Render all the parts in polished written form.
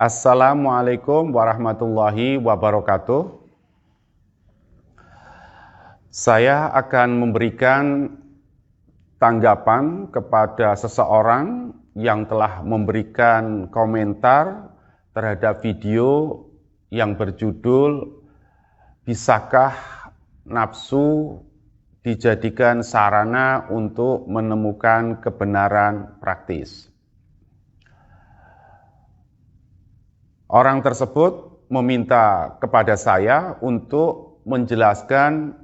Assalamualaikum warahmatullahi wabarakatuh. Saya akan memberikan tanggapan kepada seseorang yang telah memberikan komentar terhadap video yang berjudul "Bisakah nafsu dijadikan sarana untuk menemukan kebenaran praktis?" Orang tersebut meminta kepada saya untuk menjelaskan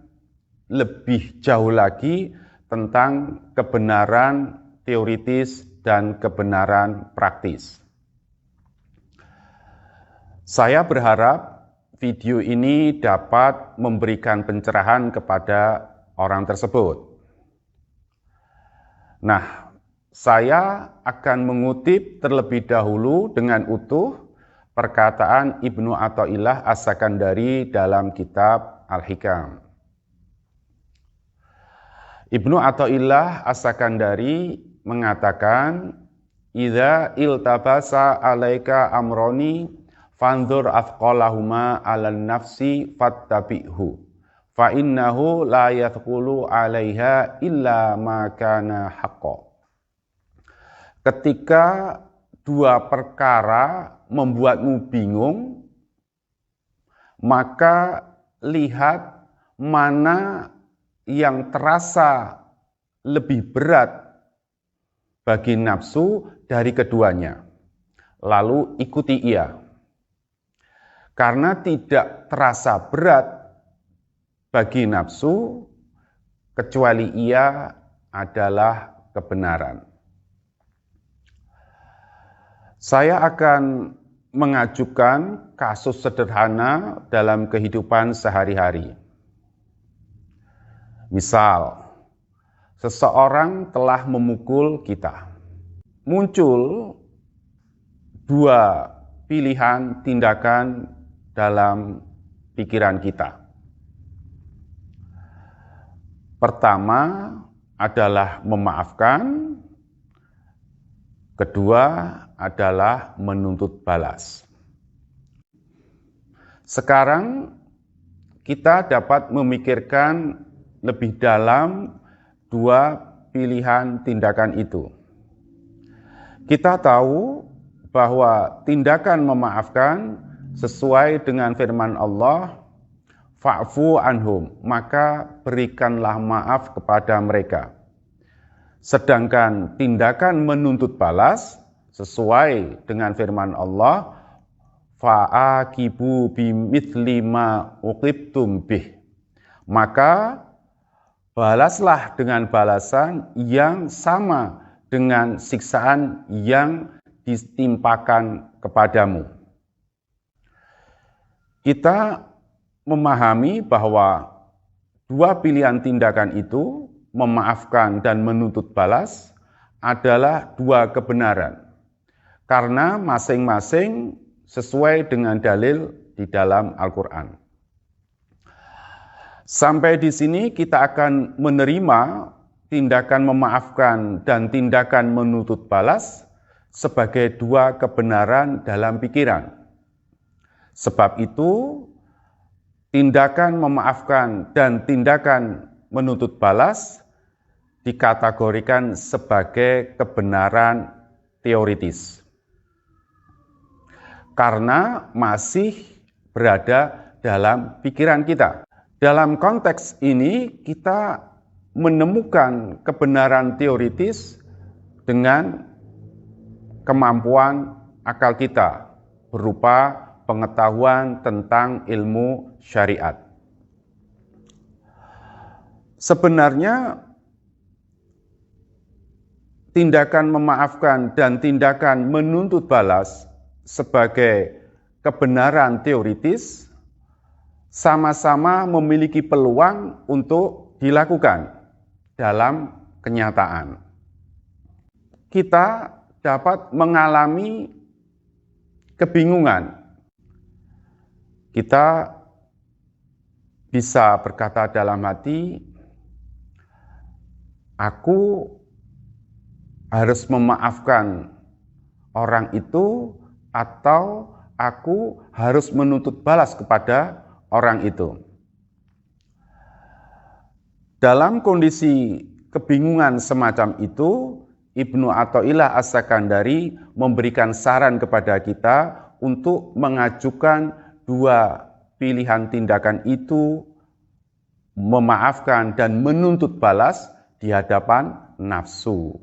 lebih jauh lagi tentang kebenaran teoritis dan kebenaran praktis. Saya berharap video ini dapat memberikan pencerahan kepada orang tersebut. Nah, saya akan mengutip terlebih dahulu dengan utuh perkataan Ibnu Athaillah As-Sakandari dalam kitab Al-Hikam. Ibnu Athaillah As-Sakandari mengatakan, "Idza iltabasa alaika amroni fanzur athqalahuma 'alan nafsi fattabi'hu fa innahu la yathqulu 'alaiha illa ma kana haqqo." Ketika dua perkara membuatmu bingung, maka lihat mana yang terasa lebih berat bagi nafsu dari keduanya, lalu ikuti ia. Karena tidak terasa berat bagi nafsu, kecuali ia adalah kebenaran. Saya akan mengajukan kasus sederhana dalam kehidupan sehari-hari. Misal, seseorang telah memukul kita. Muncul dua pilihan tindakan dalam pikiran kita. Pertama adalah memaafkan, kedua adalah menuntut balas. Sekarang kita dapat memikirkan lebih dalam dua pilihan tindakan itu. Kita tahu bahwa tindakan memaafkan sesuai dengan firman Allah, "Fa'fu anhum," maka berikanlah maaf kepada mereka. Sedangkan tindakan menuntut balas sesuai dengan firman Allah, "Fa'aqibu bimithli ma uqibtum bih," maka balaslah dengan balasan yang sama dengan siksaan yang ditimpakan kepadamu. Kita memahami bahwa dua pilihan tindakan itu, memaafkan dan menuntut balas, adalah dua kebenaran, karena masing-masing sesuai dengan dalil di dalam Al-Quran. Sampai di sini kita akan menerima tindakan memaafkan dan tindakan menuntut balas sebagai dua kebenaran dalam pikiran. Sebab itu, tindakan memaafkan dan tindakan menuntut balas dikategorikan sebagai kebenaran teoritis, karena masih berada dalam pikiran kita. Dalam konteks ini, kita menemukan kebenaran teoritis dengan kemampuan akal kita berupa pengetahuan tentang ilmu syariat. Sebenarnya, tindakan memaafkan dan tindakan menuntut balas sebagai kebenaran teoritis sama-sama memiliki peluang untuk dilakukan dalam kenyataan. Kita dapat mengalami kebingungan. Kita bisa berkata dalam hati, aku harus memaafkan orang itu atau aku harus menuntut balas kepada orang itu. Dalam kondisi kebingungan semacam itu, Ibnu Athaillah As-Sakandari memberikan saran kepada kita untuk mengajukan dua pilihan tindakan itu, memaafkan dan menuntut balas di hadapan nafsu.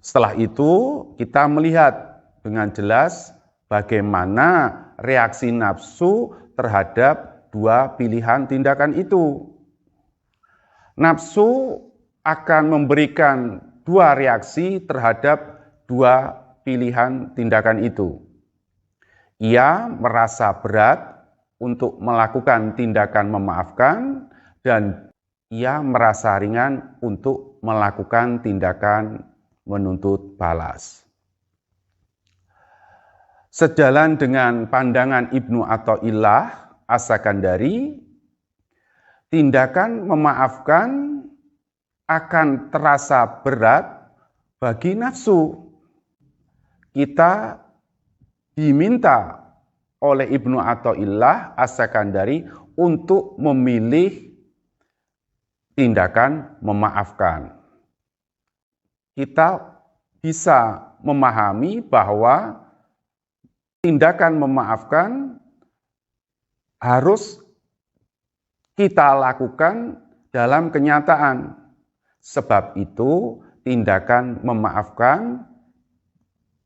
Setelah itu, kita melihat dengan jelas bagaimana reaksi nafsu terhadap dua pilihan tindakan itu. Nafsu akan memberikan dua reaksi terhadap dua pilihan tindakan itu. Ia merasa berat untuk melakukan tindakan memaafkan dan ia merasa ringan untuk melakukan tindakan menuntut balas. Sejalan dengan pandangan Ibnu Athaillah As-Sakandari, tindakan memaafkan akan terasa berat bagi nafsu. Kita diminta oleh Ibnu Athaillah As-Sakandari untuk memilih tindakan memaafkan. Kita bisa memahami bahwa tindakan memaafkan harus kita lakukan dalam kenyataan. Sebab itu, tindakan memaafkan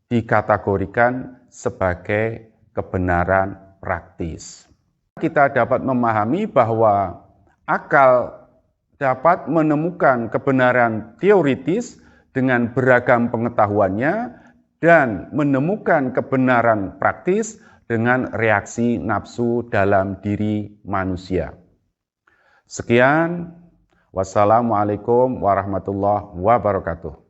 dikategorikan sebagai kebenaran praktis. Kita dapat memahami bahwa akal dapat menemukan kebenaran teoritis dengan beragam pengetahuannya dan menemukan kebenaran praktis dengan reaksi nafsu dalam diri manusia. Sekian, wassalamualaikum warahmatullahi wabarakatuh.